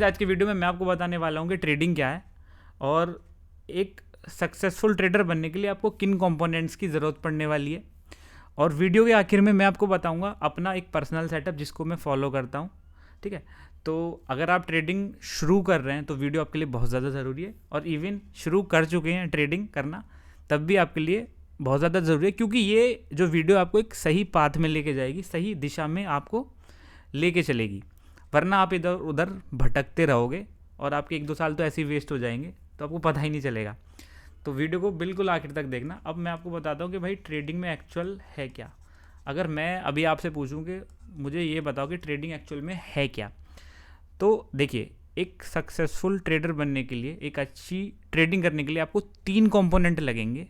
आज की वीडियो में मैं आपको बताने वाला हूँ कि ट्रेडिंग क्या है और एक सक्सेसफुल ट्रेडर बनने के लिए आपको किन कंपोनेंट्स की ज़रूरत पड़ने वाली है। और वीडियो के आखिर में मैं आपको बताऊंगा अपना एक पर्सनल सेटअप जिसको मैं फॉलो करता हूँ। ठीक है, तो अगर आप ट्रेडिंग शुरू कर रहे हैं तो वीडियो आपके लिए बहुत ज़्यादा ज़रूरी है, और इवन शुरू कर चुके हैं ट्रेडिंग करना तब भी आपके लिए बहुत ज़्यादा ज़रूरी है, क्योंकि ये जो वीडियो आपको एक सही पाथ में लेके जाएगी, सही दिशा में आपको लेके चलेगी। वरना आप इधर उधर भटकते रहोगे और आपके 1-2 साल तो ऐसे ही वेस्ट हो जाएंगे, तो आपको पता ही नहीं चलेगा। तो वीडियो को बिल्कुल आखिर तक देखना। अब मैं आपको बताता हूँ कि भाई ट्रेडिंग में एक्चुअल है क्या। अगर मैं अभी आपसे पूछूं कि मुझे ये बताओ कि ट्रेडिंग एक्चुअल में है क्या, तो देखिए, एक सक्सेसफुल ट्रेडर बनने के लिए, एक अच्छी ट्रेडिंग करने के लिए आपको 3 कंपोनेंट लगेंगे,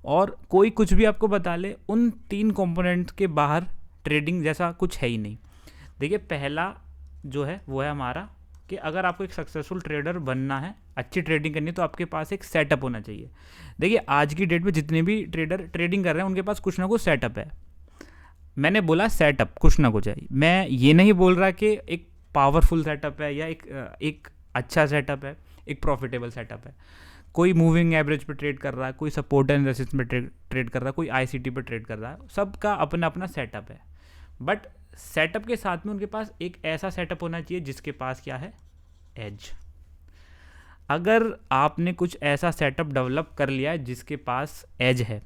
और कोई कुछ भी आपको बता ले, उन 3 कंपोनेंट के बाहर ट्रेडिंग जैसा कुछ है ही नहीं। देखिए, पहला जो है वो है हमारा कि अगर आपको एक सक्सेसफुल ट्रेडर बनना है, अच्छी ट्रेडिंग करनी है, तो आपके पास एक सेटअप होना चाहिए। देखिए, आज की डेट में जितने भी ट्रेडर ट्रेडिंग कर रहे हैं उनके पास कुछ ना कुछ सेटअप है। मैंने बोला सेटअप कुछ ना कुछ है, मैं ये नहीं बोल रहा कि एक पावरफुल सेटअप है या एक अच्छा सेटअप है, एक प्रॉफिटेबल सेटअप है। कोई मूविंग एवरेज पे ट्रेड कर रहा है, कोई सपोर्ट एंड रेसिस्टेंस पे ट्रेड कर रहा है, कोई आईसीटी पे ट्रेड कर रहा है, सबका अपना अपना सेटअप है। बट सेटअप के साथ में उनके पास एक ऐसा सेटअप होना चाहिए जिसके पास क्या है, एज। अगर आपने कुछ ऐसा सेटअप डेवलप कर लिया है जिसके पास एज है,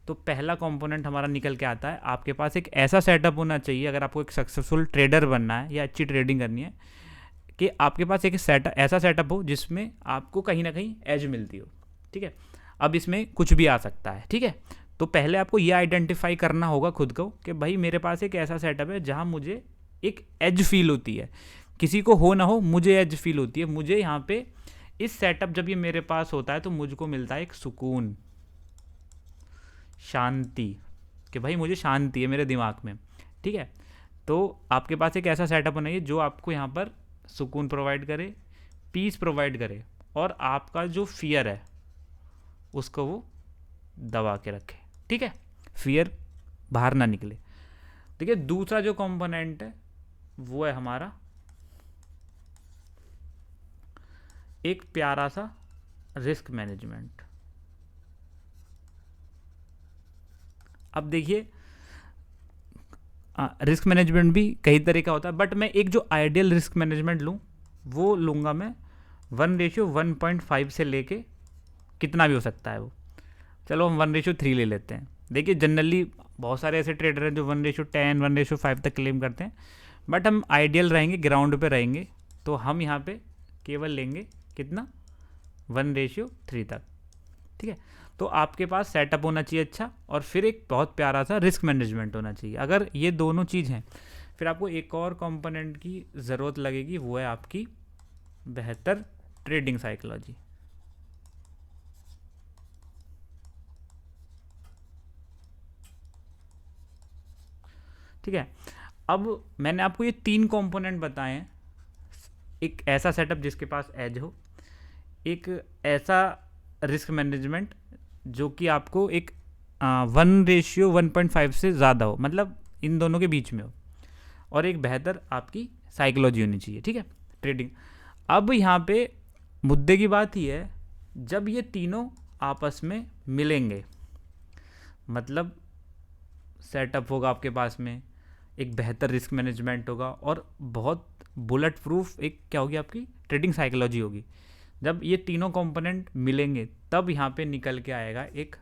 तो पहला कंपोनेंट हमारा निकल के आता है, आपके पास एक ऐसा सेटअप होना चाहिए। अगर आपको एक सक्सेसफुल ट्रेडर बनना है या अच्छी ट्रेडिंग करनी है, कि आपके पास एक ऐसा सेटअप हो जिसमें आपको कहीं ना कहीं एज मिलती हो। ठीक है, अब इसमें कुछ भी आ सकता है। ठीक है, तो पहले आपको ये आइडेंटिफाई करना होगा खुद को कि भाई मेरे पास एक ऐसा सेटअप है जहाँ मुझे एक एज फील होती है। किसी को हो ना हो, मुझे एज फील होती है। मुझे यहाँ पे इस सेटअप जब ये मेरे पास होता है तो मुझको मिलता है एक सुकून, शांति, कि भाई मुझे शांति है मेरे दिमाग में। ठीक है, तो आपके पास एक ऐसा सेटअप होना चाहिए जो आपको यहाँ पर सुकून प्रोवाइड करे, पीस प्रोवाइड करे, और आपका जो फियर है उसको वो दबा के रखे। ठीक है, फियर बाहर ना निकले। देखिए, दूसरा जो कंपोनेंट है वो है हमारा एक प्यारा सा रिस्क मैनेजमेंट। अब देखिए, रिस्क मैनेजमेंट भी कई तरह का होता है, बट मैं एक जो आइडियल रिस्क मैनेजमेंट लूँ वो लूँगा मैं 1:1.5 से लेके कितना भी हो सकता है वो। चलो हम 1:3 ले लेते हैं। देखिए, जनरली बहुत सारे ऐसे ट्रेडर हैं जो 1:10, 1:5 तक क्लेम करते हैं, बट हम आइडियल रहेंगे, ग्राउंड पे रहेंगे, तो हम यहाँ पे केवल लेंगे कितना, 1:3 तक। ठीक है, तो आपके पास सेटअप होना चाहिए अच्छा, और फिर एक बहुत प्यारा सा रिस्क मैनेजमेंट होना चाहिए। अगर ये दोनों चीज़ हैं, फिर आपको एक और कंपोनेंट की ज़रूरत लगेगी, वो है आपकी बेहतर ट्रेडिंग साइकोलॉजी। ठीक है, अब मैंने आपको ये 3 कंपोनेंट बताए हैं। एक ऐसा सेटअप जिसके पास एज हो, एक ऐसा रिस्क मैनेजमेंट जो कि आपको एक 1:1.5 से ज़्यादा हो, मतलब इन दोनों के बीच में हो, और एक बेहतर आपकी साइकोलॉजी होनी चाहिए। ठीक है, ट्रेडिंग। अब यहाँ पे मुद्दे की बात ये है, जब ये तीनों आपस में मिलेंगे, मतलब सेटअप होगा आपके पास में, एक बेहतर रिस्क मैनेजमेंट होगा, और बहुत बुलेट प्रूफ एक क्या होगी, आपकी ट्रेडिंग साइकोलॉजी होगी। जब ये तीनों कंपोनेंट मिलेंगे तब यहाँ पे निकल के आएगा एक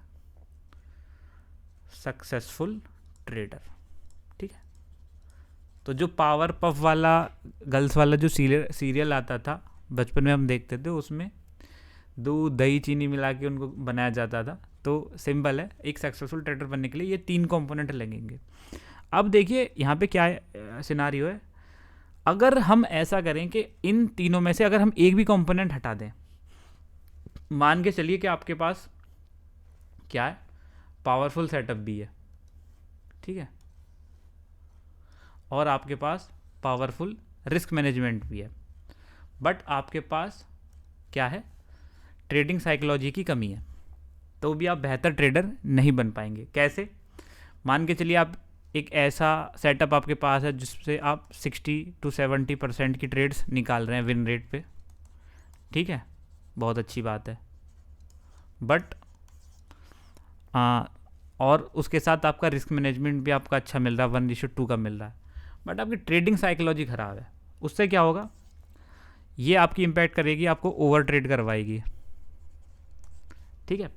सक्सेसफुल ट्रेडर। ठीक है, तो जो पावर पफ वाला गर्ल्स वाला जो सीरियल आता था बचपन में, हम देखते थे, उसमें दूध दही चीनी मिला के उनको बनाया जाता था। तो सिंपल है, एक सक्सेसफुल ट्रेडर बनने के लिए ये 3 कंपोनेंट लगेंगे। अब देखिए यहाँ पे क्या सिनारियो है, अगर हम ऐसा करें कि इन तीनों में से अगर हम एक भी कंपोनेंट हटा दें, मान के चलिए कि आपके पास क्या है, पावरफुल सेटअप भी है, ठीक है, और आपके पास पावरफुल रिस्क मैनेजमेंट भी है, बट आपके पास क्या है, ट्रेडिंग साइकोलॉजी की कमी है, तो भी आप बेहतर ट्रेडर नहीं बन पाएंगे। कैसे? मान के चलिए आप एक ऐसा सेटअप आपके पास है जिससे आप 60 to 70% की ट्रेड्स निकाल रहे हैं विन रेट पे, ठीक है, बहुत अच्छी बात है। बट और उसके साथ आपका रिस्क मैनेजमेंट भी आपका अच्छा मिल रहा है, 1:2 का मिल रहा है, बट आपकी ट्रेडिंग साइकोलॉजी ख़राब है। उससे क्या होगा, ये आपकी इम्पैक्ट करेगी, आपको ओवर ट्रेड करवाएगी, ठीक है,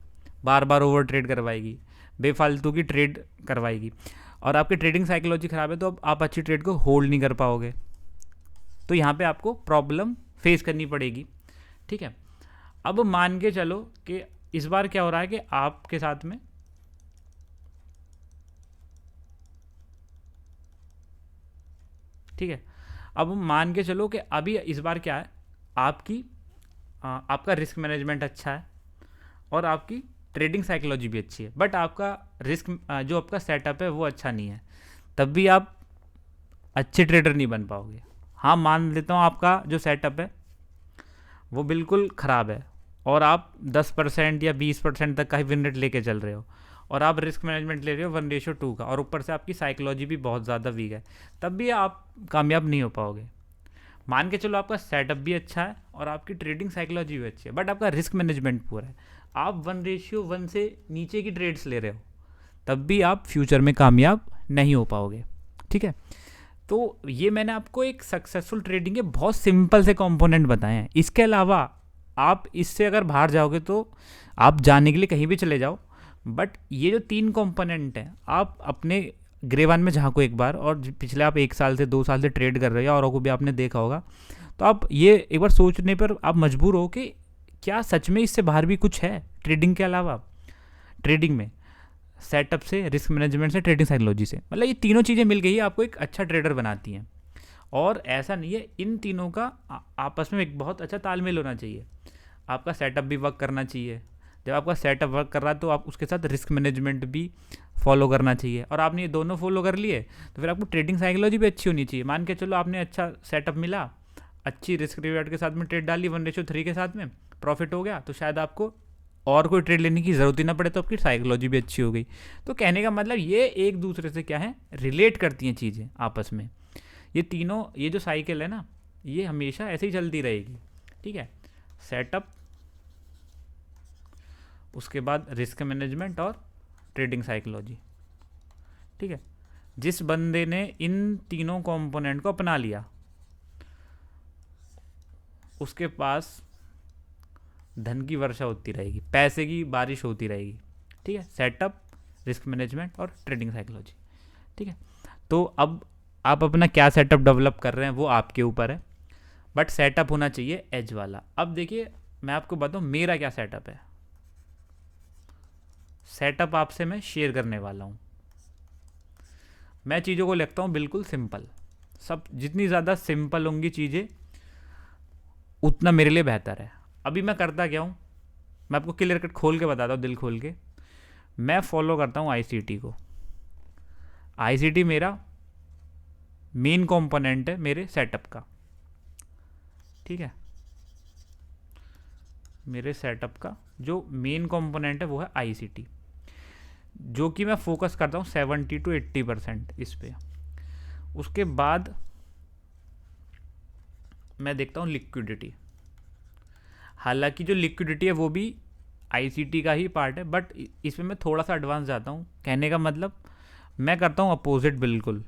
बार बार ओवर ट्रेड करवाएगी, बेफालतू की ट्रेड करवाएगी, और आपकी ट्रेडिंग साइकोलॉजी ख़राब है तो अब आप अच्छी ट्रेड को होल्ड नहीं कर पाओगे, तो यहाँ पे आपको प्रॉब्लम फेस करनी पड़ेगी, ठीक है। अब मान के चलो कि इस बार क्या हो रहा है कि आपके साथ में ठीक है, अब मान के चलो कि अभी इस बार क्या है, आपका रिस्क मैनेजमेंट अच्छा है और आपकी ट्रेडिंग साइकोलॉजी भी अच्छी है, बट आपका रिस्क जो आपका सेटअप है वो अच्छा नहीं है, तब भी आप अच्छे ट्रेडर नहीं बन पाओगे। हाँ, मान लेता हूँ आपका जो सेटअप है वो बिल्कुल ख़राब है और आप 10% या 20% तक का ही विन रेट लेके चल रहे हो, और आप रिस्क मैनेजमेंट ले रहे हो 1:2 का, और ऊपर से आपकी साइकोलॉजी भी बहुत ज़्यादा वीक है, तब भी आप कामयाब नहीं हो पाओगे। मान के चलो आपका सेटअप भी अच्छा है और आपकी ट्रेडिंग साइकोलॉजी भी अच्छी है, बट आपका रिस्क मैनेजमेंट पूरा है, आप 1:1 से नीचे की ट्रेड्स ले रहे हो, तब भी आप फ्यूचर में कामयाब नहीं हो पाओगे, ठीक है। तो ये मैंने आपको एक सक्सेसफुल ट्रेडिंग के बहुत सिंपल से कंपोनेंट बताए हैं। इसके अलावा आप इससे अगर बाहर जाओगे तो आप जाने के लिए कहीं भी चले जाओ, बट ये जो 3 कंपोनेंट हैं, आप अपने ग्रे1 में झांको एक बार, और पिछले आप 1 साल से 2 साल से ट्रेड कर रहे हो और को भी आपने देखा होगा, तो आप ये एक बार सोचने पर आप मजबूर हो कि क्या सच में इससे बाहर भी कुछ है ट्रेडिंग के अलावा। ट्रेडिंग में सेटअप से, रिस्क मैनेजमेंट से, ट्रेडिंग साइकोलॉजी से, मतलब ये तीनों चीज़ें मिल गई आपको एक अच्छा ट्रेडर बनाती हैं। और ऐसा नहीं है, इन तीनों का आपस में एक बहुत अच्छा तालमेल होना चाहिए। आपका सेटअप भी वर्क करना चाहिए, जब आपका सेटअप वर्क कर रहा है तो आप उसके साथ रिस्क मैनेजमेंट भी फॉलो करना चाहिए, और आपने ये दोनों फॉलो कर लिए तो फिर आपको ट्रेडिंग साइकोलॉजी भी अच्छी होनी चाहिए। मान के चलो आपने अच्छा सेटअप मिला, अच्छी रिस्क रिवार्ड के साथ में ट्रेड डाली 1:3 के साथ में, प्रॉफिट हो गया, तो शायद आपको और कोई ट्रेड लेने की ज़रूरत ही ना पड़े, तो आपकी साइकोलॉजी भी अच्छी हो गई। तो कहने का मतलब ये एक दूसरे से क्या है, रिलेट करती हैं चीज़ें आपस में। ये तीनों, ये जो साइकिल है ना, ये हमेशा ऐसे ही चलती रहेगी, ठीक है। सेटअप, उसके बाद रिस्क मैनेजमेंट और ट्रेडिंग साइकोलॉजी, ठीक है। जिस बंदे ने इन तीनों कंपोनेंट को अपना लिया उसके पास धन की वर्षा होती रहेगी, पैसे की बारिश होती रहेगी, ठीक है। सेटअप, रिस्क मैनेजमेंट और ट्रेडिंग साइकोलॉजी, ठीक है। तो अब आप अपना क्या सेटअप डेवलप कर रहे हैं वो आपके ऊपर है, बट सेटअप होना चाहिए एज वाला। अब देखिए मैं आपको बताऊं मेरा क्या सेटअप है। सेटअप आपसे मैं शेयर करने वाला हूं। मैं चीज़ों को लिखता हूं बिल्कुल सिंपल, सब जितनी ज़्यादा सिंपल होंगी चीज़ें उतना मेरे लिए बेहतर है। अभी मैं करता क्या हूँ, मैं आपको क्लियर कट खोल के बताता हूँ, दिल खोल के। मैं फॉलो करता हूँ आईसीटी को। आईसीटी मेरा मेन कंपोनेंट है मेरे सेटअप का, ठीक है। मेरे सेटअप का जो मेन कंपोनेंट है वो है आईसीटी, जो कि मैं फोकस करता हूँ 70 to 80% इस पे। उसके बाद मैं देखता हूँ लिक्विडिटी। हालांकि जो लिक्विडिटी है वो भी आईसीटी का ही पार्ट है, बट इसमें मैं थोड़ा सा एडवांस जाता हूँ। कहने का मतलब मैं करता हूँ अपोजिट बिल्कुल,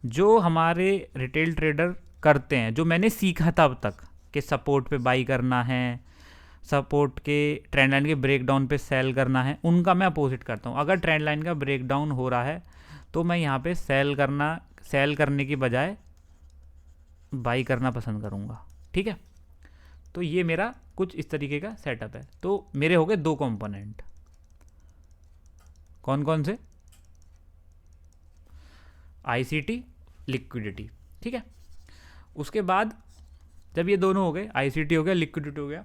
जो हमारे रिटेल ट्रेडर करते हैं, जो मैंने सीखा था अब तक कि सपोर्ट पे बाई करना है, सपोर्ट के ट्रेंड लाइन के ब्रेक डाउन पे सेल करना है, उनका मैं अपोजिट करता हूँ। अगर ट्रेंड लाइन का ब्रेक डाउन हो रहा है तो मैं यहाँ पे सेल करने की बजाय बाई करना पसंद करूँगा, ठीक है। तो ये मेरा कुछ इस तरीके का सेटअप है। तो मेरे हो गए 2 कंपोनेंट, कौन कौन से, आईसीटी, लिक्विडिटी, ठीक है। उसके बाद जब ये दोनों हो गए, आईसीटी हो गया, लिक्विडिटी हो गया,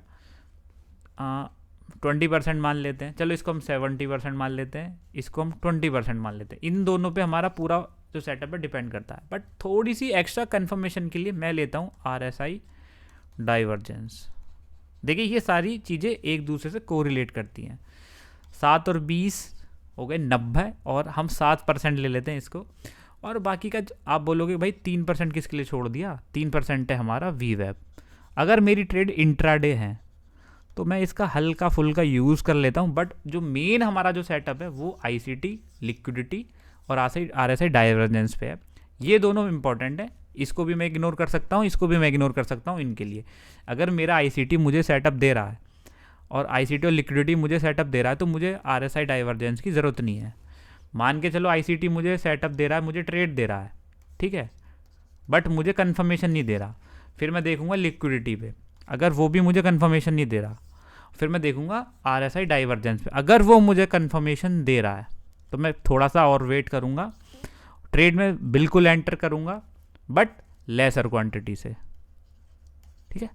20% मान लेते हैं, चलो इसको हम 70% मान लेते हैं, इसको हम 20% मान लेते हैं। इन दोनों पे हमारा पूरा जो सेटअप है डिपेंड करता है, बट थोड़ी सी एक्स्ट्रा कन्फर्मेशन के लिए मैं लेता हूँ आरएसआई डाइवर्जेंस। देखिए ये सारी चीज़ें एक दूसरे से कोरिलेट करती हैं। 7 और 20 हो गए 90 और हम 7% ले लेते हैं इसको। और बाकी का आप बोलोगे भाई 3% किसके लिए छोड़ दिया, 3% है हमारा वी वेब। अगर मेरी ट्रेड इंट्राडे है तो मैं इसका हल्का फुल्का यूज़ कर लेता हूँ, बट जो मेन हमारा जो सेटअप है वो आईसीटी, लिक्विडिटी और आरएसआई डाइवर्जेंस पे है। ये दोनों इंपॉर्टेंट है, इसको भी मैं इग्नोर कर सकता हूँ, इसको भी मैं इग्नोर कर सकता हूँ इनके लिए। अगर मेरा आईसीटी मुझे सेटअप दे रहा है और आईसीटी और लिक्विडिटी मुझे सेटअप दे रहा है तो मुझे आरएसआई डाइवर्जेंस की ज़रूरत नहीं है। मान के चलो आईसीटी मुझे सेटअप दे रहा है, मुझे ट्रेड दे रहा है, ठीक है, बट मुझे कन्फर्मेशन नहीं दे रहा। फिर मैं देखूंगा लिक्विडिटी पे, अगर वो भी मुझे कन्फर्मेशन नहीं दे रहा, फिर मैं देखूंगा आरएसआई डाइवर्जेंस पे, अगर वो मुझे कन्फर्मेशन दे रहा है तो मैं थोड़ा सा और वेट करूंगा, ट्रेड में बिल्कुल एंटर करूंगा बट लेसर क्वांटिटी से, ठीक है।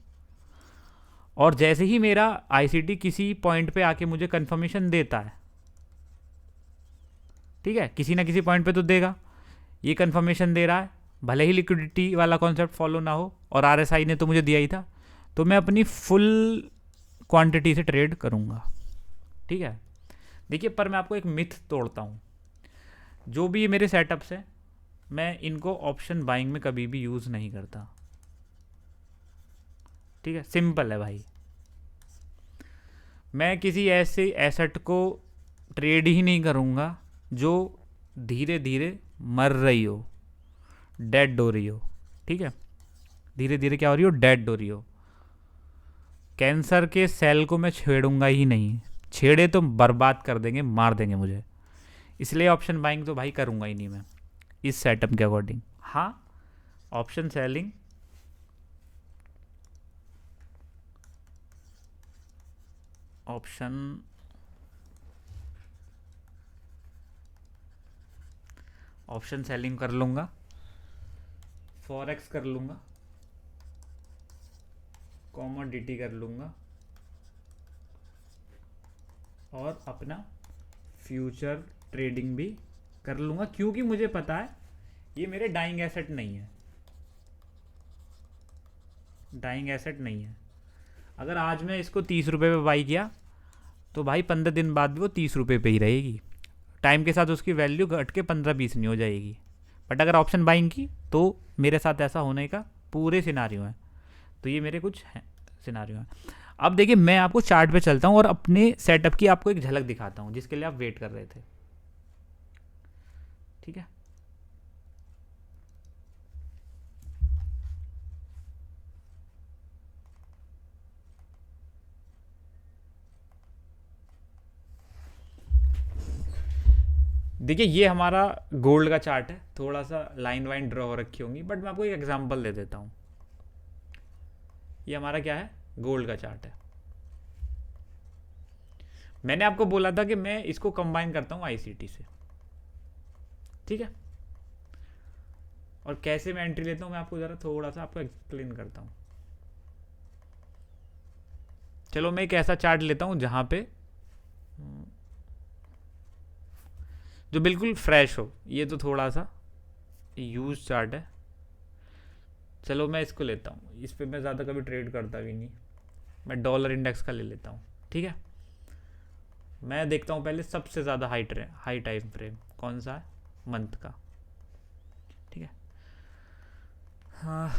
और जैसे ही मेरा आईसीटी किसी पॉइंट पे आके मुझे कन्फर्मेशन देता है, ठीक है, किसी ना किसी पॉइंट पे तो देगा, ये कन्फर्मेशन दे रहा है, भले ही लिक्विडिटी वाला कॉन्सेप्ट फॉलो ना हो और आरएसआई ने तो मुझे दिया ही था, तो मैं अपनी फुल क्वांटिटी से ट्रेड करूंगा, ठीक है। देखिए, पर मैं आपको एक मिथ तोड़ता हूँ, जो भी ये मेरे सेटअप्स हैं मैं इनको ऑप्शन बाइंग में कभी भी यूज़ नहीं करता, ठीक है, सिंपल है भाई। मैं किसी ऐसे एसेट को ट्रेड ही नहीं करूँगा जो धीरे धीरे मर रही हो, डेड हो रही हो, ठीक है, धीरे धीरे क्या हो रही हो, डेड हो रही हो। कैंसर के सेल को मैं छेड़ूंगा ही नहीं, छेड़े तो बर्बाद कर देंगे, मार देंगे मुझे, इसलिए ऑप्शन बाइंग तो भाई करूंगा ही नहीं मैं इस सेटअप के अकॉर्डिंग। हाँ, ऑप्शन सेलिंग ऑप्शन सेलिंग कर लूंगा, फॉरेक्स कर लूंगा, कॉमोडिटी कर लूंगा और अपना फ्यूचर ट्रेडिंग भी कर लूंगा, क्योंकि मुझे पता है ये मेरे डाइंग एसेट नहीं है, डाइंग एसेट नहीं है। अगर आज मैं इसको 30 रुपये पे बाई किया तो भाई 15 दिन बाद भी वो 30 रुपये पे ही रहेगी, टाइम के साथ उसकी वैल्यू घट के 15-20 नहीं हो जाएगी। बट अगर ऑप्शन बाइंग की तो मेरे साथ ऐसा होने का पूरे सिनारियो हैं, तो ये मेरे कुछ हैं सिनारियो हैं। अब देखिए, मैं आपको चार्ट पे चलता हूँ और अपने सेटअप की आपको एक झलक दिखाता हूँ जिसके लिए आप वेट कर रहे थे, ठीक है। देखिए, ये हमारा गोल्ड का चार्ट है, थोड़ा सा लाइन वाइन ड्रॉ हो रखी होंगी, बट मैं आपको एक एग्जांपल दे देता हूँ। ये हमारा क्या है, गोल्ड का चार्ट है। मैंने आपको बोला था कि मैं इसको कंबाइन करता हूँ आईसीटी से, ठीक है। और कैसे मैं एंट्री लेता हूँ मैं आपको ज़रा थोड़ा सा आपको एक्सप्लेन करता हूँ। चलो, मैं एक ऐसा चार्ट लेता हूँ जहाँ पे जो बिल्कुल फ्रेश हो, ये तो थोड़ा सा यूज चार्ट है। चलो, मैं इसको लेता हूँ, इस पर मैं ज़्यादा कभी ट्रेड करता भी नहीं, मैं डॉलर इंडेक्स का ले लेता हूँ, ठीक है। मैं देखता हूँ पहले सबसे ज़्यादा हाई टाइम फ्रेम कौन सा है, मंथ का, ठीक है। हाँ,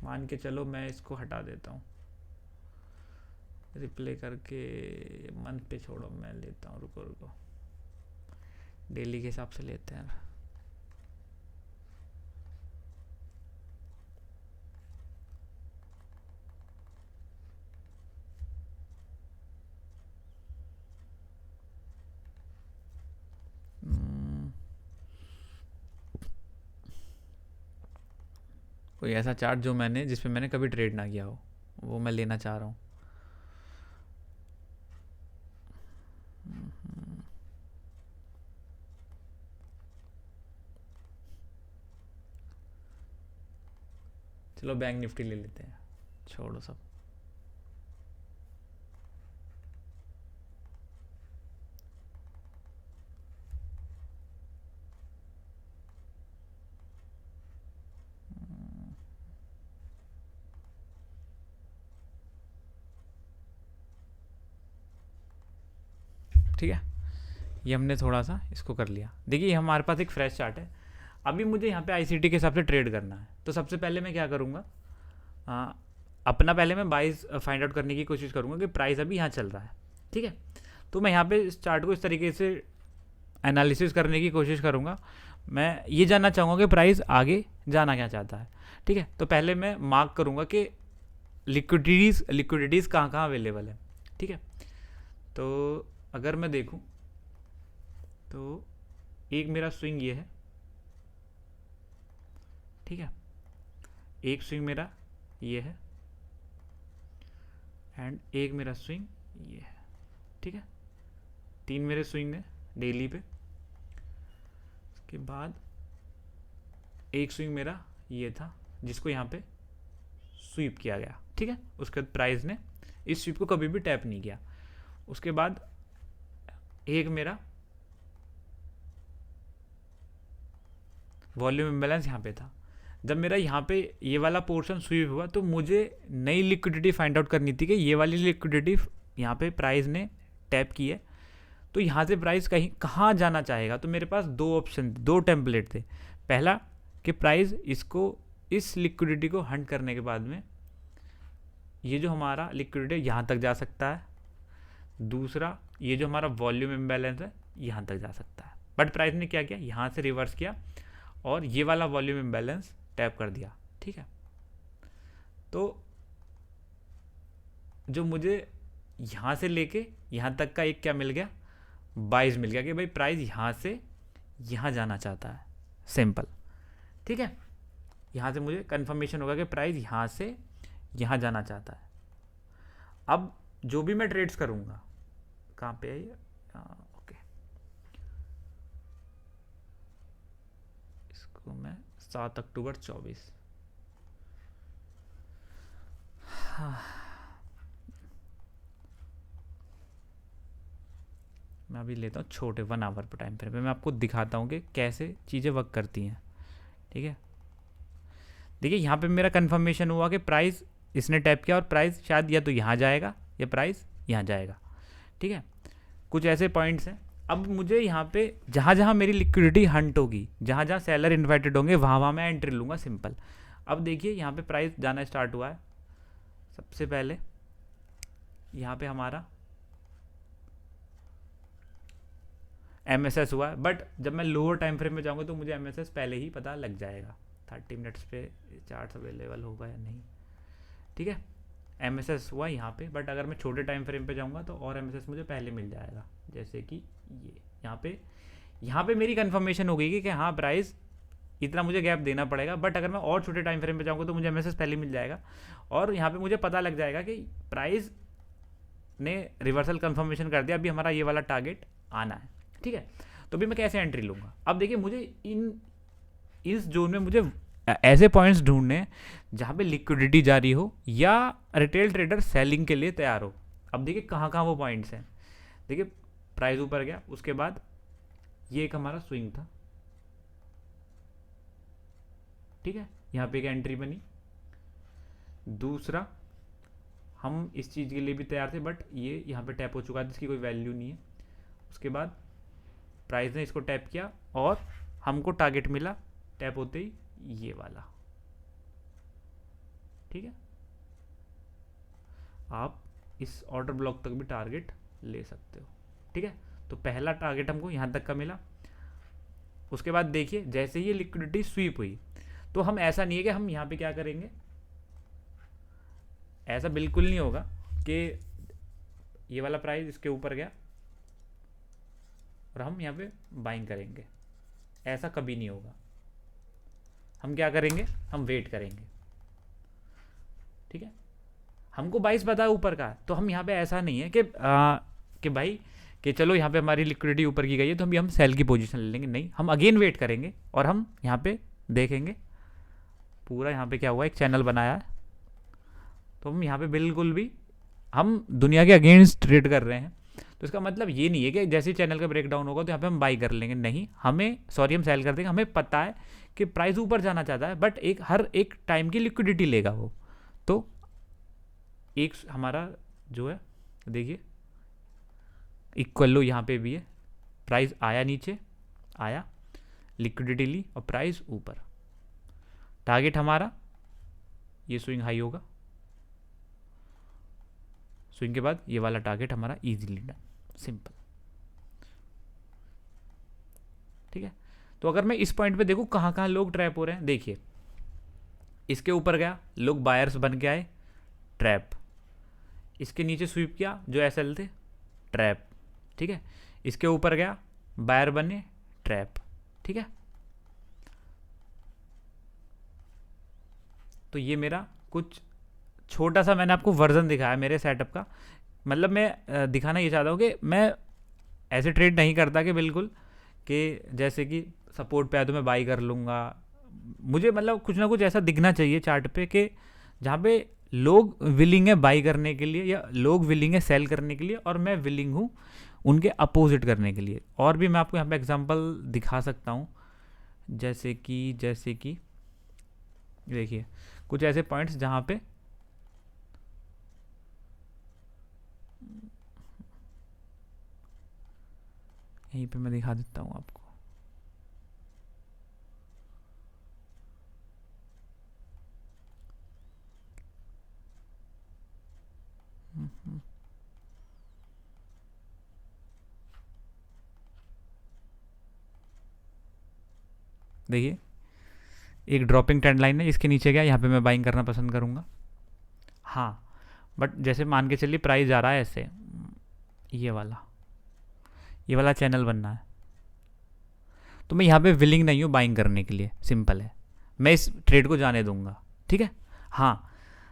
मान के चलो मैं इसको हटा देता हूँ, रिप्ले करके मंथ पे छोड़ो, मैं लेता हूँ, रुको रुको, डेली के हिसाब से लेते हैं। कोई ऐसा चार्ट जो मैंने जिसपे मैंने कभी ट्रेड ना किया हो, वो मैं लेना चाह रहा हूँ। चलो, बैंक निफ्टी ले लेते हैं, छोड़ो सब। ठीक है, ये हमने थोड़ा सा इसको कर लिया। देखिए हमारे पास एक फ्रेश चार्ट है। अभी मुझे यहाँ पे आईसीटी के हिसाब से ट्रेड करना है, तो सबसे पहले मैं क्या करूँगा, अपना पहले मैं बाइस फाइंड आउट करने की कोशिश करूँगा कि प्राइस अभी यहाँ चल रहा है। ठीक है, तो मैं यहाँ पे इस चार्ट को इस तरीके से एनालिसिस करने की कोशिश करूँगा। मैं ये जानना चाहूँगा कि प्राइस आगे जाना क्या चाहता है। ठीक है, तो पहले मैं मार्क करूँगा कि लिक्विडिटीज़ कहाँ कहाँ अवेलेबल है। ठीक है, तो अगर मैं देखूँ तो एक मेरा स्विंग ये है। ठीक है, एक स्विंग मेरा ये है एंड एक मेरा स्विंग ये है। ठीक है, 3 मेरे स्विंग है डेली पे। उसके बाद एक स्विंग मेरा ये था जिसको यहाँ पे स्वीप किया गया। ठीक है, उसके बाद प्राइस ने इस स्वीप को कभी भी टैप नहीं किया। उसके बाद एक मेरा वॉल्यूम इम्बैलेंस यहाँ पे था। जब मेरा यहाँ पे ये वाला पोर्शन स्वीप हुआ तो मुझे नई लिक्विडिटी फाइंड आउट करनी थी कि ये वाली लिक्विडिटी यहाँ पे प्राइस ने टैप की है, तो यहाँ से प्राइस कहीं कहाँ जाना चाहेगा। तो मेरे पास 2 ऑप्शन, 2 टेम्पलेट थे। पहला कि प्राइस इसको इस लिक्विडिटी को हंट करने के बाद में ये जो हमारा लिक्विडिटी यहाँ तक जा सकता है। दूसरा, ये जो हमारा वॉल्यूम इम्बैलेंस है यहाँ तक जा सकता है। बट प्राइस ने क्या किया, यहाँ से रिवर्स किया और ये वाला वॉल्यूम इम्बैलेंस टैप कर दिया। ठीक है, तो जो मुझे यहाँ से लेके यहाँ तक का एक क्या मिल गया, 22 मिल गया कि भाई प्राइस यहाँ से यहाँ जाना चाहता है। सिंपल। ठीक है, यहाँ से मुझे कंफर्मेशन होगा कि प्राइस यहाँ से यहाँ जाना चाहता है। अब जो भी मैं ट्रेड्स करूँगा, कहाँ पे है ये, ओके, इसको मैं 7 अक्टूबर 24, मैं अभी लेता हूँ छोटे 1 आवर पर टाइम फ्रेम पे। मैं आपको दिखाता हूँ कि कैसे चीज़ें वर्क करती हैं। ठीक है, देखिए यहाँ पे मेरा कंफर्मेशन हुआ कि प्राइस इसने टैप किया और प्राइस शायद या तो यहाँ जाएगा या प्राइस यहाँ जाएगा। ठीक है, कुछ ऐसे पॉइंट्स हैं। अब मुझे यहाँ पे जहाँ जहाँ मेरी लिक्विडिटी हंट होगी, जहाँ जहाँ सेलर इन्वाइटेड होंगे, वहाँ वहाँ मैं एंट्री लूँगा। सिंपल। अब देखिए यहाँ पे प्राइस जाना स्टार्ट हुआ है। सबसे पहले यहाँ पे हमारा MSS हुआ है, बट जब मैं लोअर टाइम फ्रेम में जाऊँगा तो मुझे MSS पहले ही पता लग जाएगा 30 मिनट्स पे चार्ट अवेलेबल होगा या नहीं। ठीक है, MSS हुआ यहाँ पे, बट अगर मैं छोटे टाइम फ्रेम पे जाऊँगा तो और MSS मुझे पहले मिल जाएगा। जैसे कि ये यहाँ पे मेरी कंफर्मेशन हो गई कि हाँ प्राइस इतना मुझे गैप देना पड़ेगा। बट अगर मैं और छोटे टाइम फ्रेम पे जाऊँगा तो मुझे MSS पहले मिल जाएगा और यहाँ पे मुझे पता लग जाएगा कि प्राइस ने रिवर्सल कंफर्मेशन कर दिया, अभी हमारा ये वाला टारगेट आना है। ठीक है, तो अभी मैं कैसे एंट्री लूँगा। अब देखिए मुझे इस जोन में मुझे ऐसे पॉइंट्स ढूंढने हैं जहाँ पे लिक्विडिटी जारी हो या रिटेल ट्रेडर सेलिंग के लिए तैयार हो। अब देखिए कहाँ कहाँ वो पॉइंट्स हैं। देखिए प्राइस ऊपर गया, उसके बाद ये एक हमारा स्विंग था। ठीक है, यहाँ पे एक एंट्री बनी। दूसरा, हम इस चीज़ के लिए भी तैयार थे बट ये यहाँ पे टैप हो चुका है जिसकी कोई वैल्यू नहीं है। उसके बाद प्राइस ने इसको टैप किया और हमको टारगेट मिला टैप होते ही ये वाला। ठीक है, आप इस ऑर्डर ब्लॉक तक भी टारगेट ले सकते हो। ठीक है, तो पहला टारगेट हमको यहाँ तक का मिला। उसके बाद देखिए जैसे ये लिक्विडिटी स्वीप हुई तो हम, ऐसा नहीं है कि हम यहाँ पे क्या करेंगे, ऐसा बिल्कुल नहीं होगा कि ये वाला प्राइस इसके ऊपर गया और हम यहाँ पे बाइंग करेंगे। ऐसा कभी नहीं होगा। हम क्या करेंगे, हम वेट करेंगे। ठीक है, हमको 22 पता है ऊपर का, तो हम यहाँ पे ऐसा नहीं है कि भाई कि चलो यहाँ पे हमारी लिक्विडिटी ऊपर की गई है तो हम सेल की पोजीशन ले लेंगे। नहीं, हम अगेन वेट करेंगे और हम यहाँ पे देखेंगे पूरा यहाँ पे क्या हुआ, एक चैनल बनाया है। तो हम यहाँ पे बिल्कुल भी हम दुनिया के अगेंस्ट ट्रेड कर रहे हैं। तो इसका मतलब ये नहीं है कि जैसे चैनल का ब्रेकडाउन होगा तो यहाँ पे हम बाई कर लेंगे। नहीं, हम सेल कर देंगे। हमें पता है कि प्राइस ऊपर जाना चाहता है बट हर एक टाइम की लिक्विडिटी लेगा वो। तो एक हमारा जो है, देखिए इक्वल लो यहाँ पे भी है, प्राइस आया नीचे, आया, लिक्विडिटी ली और प्राइस ऊपर। टारगेट हमारा ये स्विंग हाई होगा, स्विंग के बाद ये वाला टारगेट हमारा इजीली डन, सिंपल। ठीक है, तो अगर मैं इस पॉइंट पे देखूँ कहाँ कहाँ लोग ट्रैप हो रहे हैं, देखिए इसके ऊपर गया, लोग बायर्स बन के आए, ट्रैप। इसके नीचे स्वीप किया, जो एसएल थे, ट्रैप। ठीक है, इसके ऊपर गया, बायर बने, ट्रैप। ठीक है, तो ये मेरा कुछ छोटा सा मैंने आपको वर्जन दिखाया मेरे सेटअप का। मतलब मैं दिखाना ये चाहता हूँ कि मैं ऐसे ट्रेड नहीं करता कि बिल्कुल कि जैसे कि सपोर्ट पे आया तो मैं बाई कर लूँगा। मुझे मतलब कुछ ना कुछ ऐसा दिखना चाहिए चार्ट पे कि जहाँ पे लोग विलिंग है बाई करने के लिए या लोग विलिंग है सेल करने के लिए, और मैं विलिंग हूँ उनके अपोजिट करने के लिए। और भी मैं आपको यहाँ पे एग्जांपल दिखा सकता हूँ, जैसे कि देखिए कुछ ऐसे पॉइंट्स जहाँ पे यहीं पे मैं दिखा देता हूँ आपको। देखिए एक ड्रॉपिंग ट्रेंड लाइन है, इसके नीचे गया, यहाँ पे मैं बाइंग करना पसंद करूँगा। हाँ, बट जैसे मान के चलिए प्राइस जा रहा है ऐसे, ये वाला चैनल बनना है, तो मैं यहाँ पे विलिंग नहीं हूँ बाइंग करने के लिए, सिंपल है, मैं इस ट्रेड को जाने दूंगा। ठीक है, हाँ,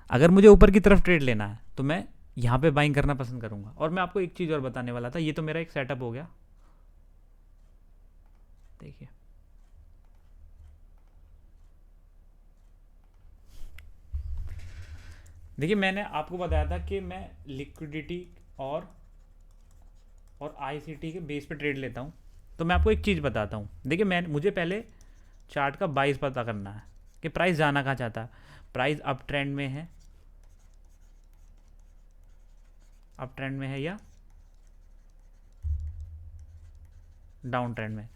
अगर मुझे ऊपर की तरफ ट्रेड लेना है तो मैं यहाँ पे बाइंग करना पसंद करूँगा। और मैं आपको एक चीज़ और बताने वाला था, ये तो मेरा एक सेटअप हो गया। देखिए मैंने आपको बताया था कि मैं लिक्विडिटी और आईसीटी के बेस पे ट्रेड लेता हूँ। तो मैं आपको एक चीज़ बताता हूँ, देखिए मुझे पहले चार्ट का बाइस पता करना है कि प्राइस जाना कहाँ चाहता है। प्राइस अप ट्रेंड में है, अप ट्रेंड में है या डाउन ट्रेंड में।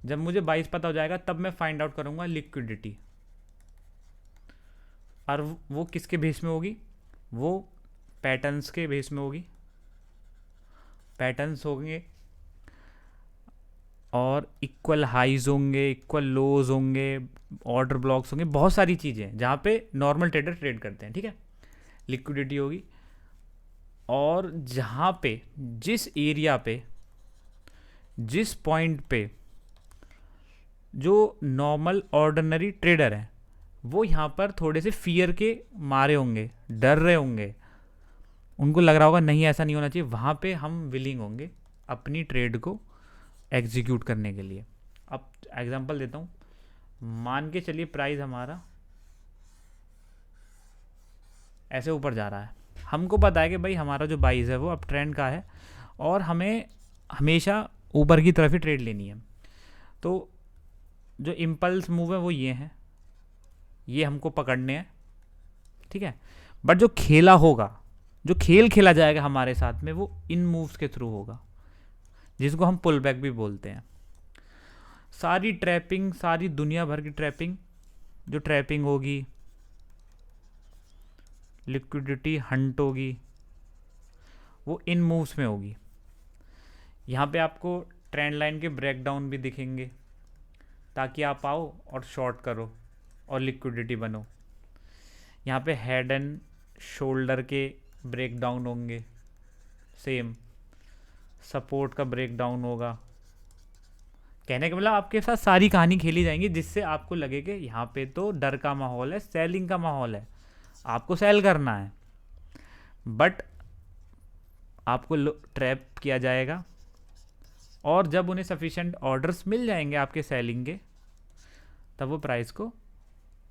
जब मुझे 22 पता हो जाएगा तब मैं फाइंड आउट करूंगा लिक्विडिटी, और वो किसके बेस में होगी, वो पैटर्न्स के बेस में होगी। पैटर्न्स होंगे और इक्वल हाइज होंगे, इक्वल लोज होंगे, ऑर्डर ब्लॉक्स होंगे, बहुत सारी चीज़ें जहाँ पे नॉर्मल ट्रेडर ट्रेड करते हैं। ठीक है, लिक्विडिटी होगी, और जहाँ पे जिस एरिया पे जिस पॉइंट पे जो नॉर्मल ऑर्डिनरी ट्रेडर हैं वो यहाँ पर थोड़े से फियर के मारे होंगे, डर रहे होंगे, उनको लग रहा होगा नहीं ऐसा नहीं होना चाहिए, वहाँ पे हम विलिंग होंगे अपनी ट्रेड को एग्जीक्यूट करने के लिए। अब एग्जांपल देता हूँ, मान के चलिए प्राइस हमारा ऐसे ऊपर जा रहा है, हमको पता है कि भाई हमारा जो बाइज है वो अप ट्रेंड का है और हमें हमेशा ऊपर की तरफ ही ट्रेड लेनी है। तो जो इम्पल्स मूव है वो ये हैं, ये हमको पकड़ने हैं। ठीक है, बट जो खेला होगा, जो खेल खेला जाएगा हमारे साथ में, वो इन मूव्स के थ्रू होगा, जिसको हम पुल बैक भी बोलते हैं। सारी ट्रैपिंग, सारी दुनिया भर की ट्रैपिंग, जो ट्रैपिंग होगी, लिक्विडिटी हंट होगी, वो इन मूव्स में होगी। यहाँ पे आपको ट्रेंड लाइन के ब्रेकडाउन भी दिखेंगे ताकि आप आओ और शॉर्ट करो और लिक्विडिटी बनो। यहाँ पे हेड एंड शोल्डर के ब्रेकडाउन होंगे, सेम सपोर्ट का ब्रेकडाउन होगा। कहने का मतलब आपके साथ सारी कहानी खेली जाएंगी जिससे आपको लगे कि यहाँ पे तो डर का माहौल है, सेलिंग का माहौल है, आपको सेल करना है, बट आपको ट्रैप किया जाएगा। और जब उन्हें सफिशिएंट ऑर्डर्स मिल जाएंगे आपके सेलिंग के, तब वो प्राइस को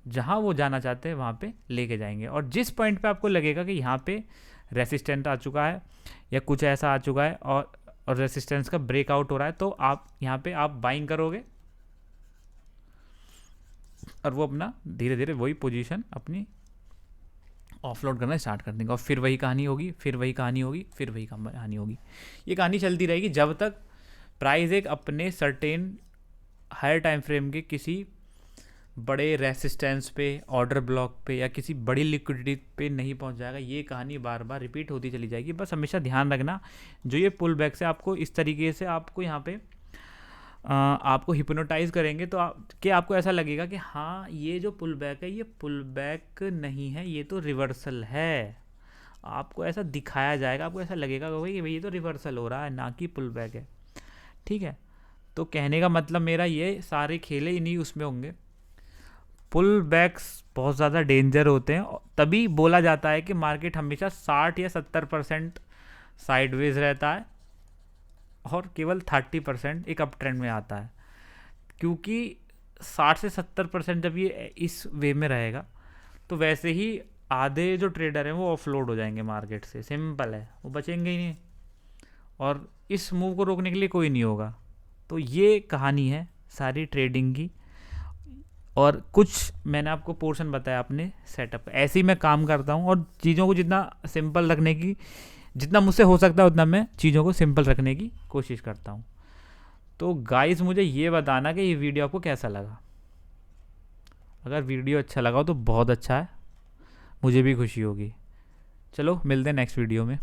जहाँ वो जाना चाहते हैं वहाँ पे लेके जाएंगे। और जिस पॉइंट पे आपको लगेगा कि यहाँ पे रेसिस्टेंट आ चुका है या कुछ ऐसा आ चुका है और रेसिस्टेंस का ब्रेकआउट हो रहा है, तो आप यहाँ पे आप बाइंग करोगे और वो अपना धीरे धीरे वही पोजीशन अपनी ऑफलोड करना स्टार्ट कर देंगे और फिर वही कहानी होगी, फिर वही कहानी होगी, फिर वही कहानी होगी। ये कहानी चलती रहेगी जब तक प्राइस एक अपने सर्टेन हायर टाइम फ्रेम के किसी बड़े रेसिस्टेंस पे, ऑर्डर ब्लॉक पे या किसी बड़ी लिक्विडिटी पे नहीं पहुंच जाएगा। ये कहानी बार बार रिपीट होती चली जाएगी। बस हमेशा ध्यान रखना, जो ये पुल बैक से आपको इस तरीके से आपको यहाँ पे आपको हिप्नोटाइज करेंगे तो आपको ऐसा लगेगा कि हाँ ये जो पुल बैक है ये पुल बैक नहीं है, ये तो रिवर्सल है। आपको ऐसा दिखाया जाएगा, आपको ऐसा लगेगा कि भाई ये तो रिवर्सल हो रहा है, ना कि पुल बैक है। ठीक है, तो कहने का मतलब मेरा ये सारे खेले इन्हीं उसमें होंगे। पुल बैक्स बहुत ज़्यादा डेंजर होते हैं, तभी बोला जाता है कि मार्केट हमेशा 60 या 70% साइडवेज रहता है और केवल 30% एक अप ट्रेंड में आता है। क्योंकि 60 से 70% जब ये इस वे में रहेगा तो वैसे ही आधे जो ट्रेडर हैं वो ऑफलोड हो जाएंगे मार्केट से। सिंपल है, वो बचेंगे ही नहीं और इस मूव को रोकने के लिए कोई नहीं होगा। तो ये कहानी है सारी ट्रेडिंग की। और कुछ मैंने आपको पोर्शन बताया अपने सेटअप, ऐसे ही मैं काम करता हूँ और चीज़ों को जितना सिंपल रखने की, जितना मुझसे हो सकता है उतना मैं चीज़ों को सिंपल रखने की कोशिश करता हूँ। तो गाइस मुझे ये बताना कि ये वीडियो आपको कैसा लगा। अगर वीडियो अच्छा लगा हो तो बहुत अच्छा है, मुझे भी खुशी होगी। चलो मिलते हैं नेक्स्ट वीडियो में।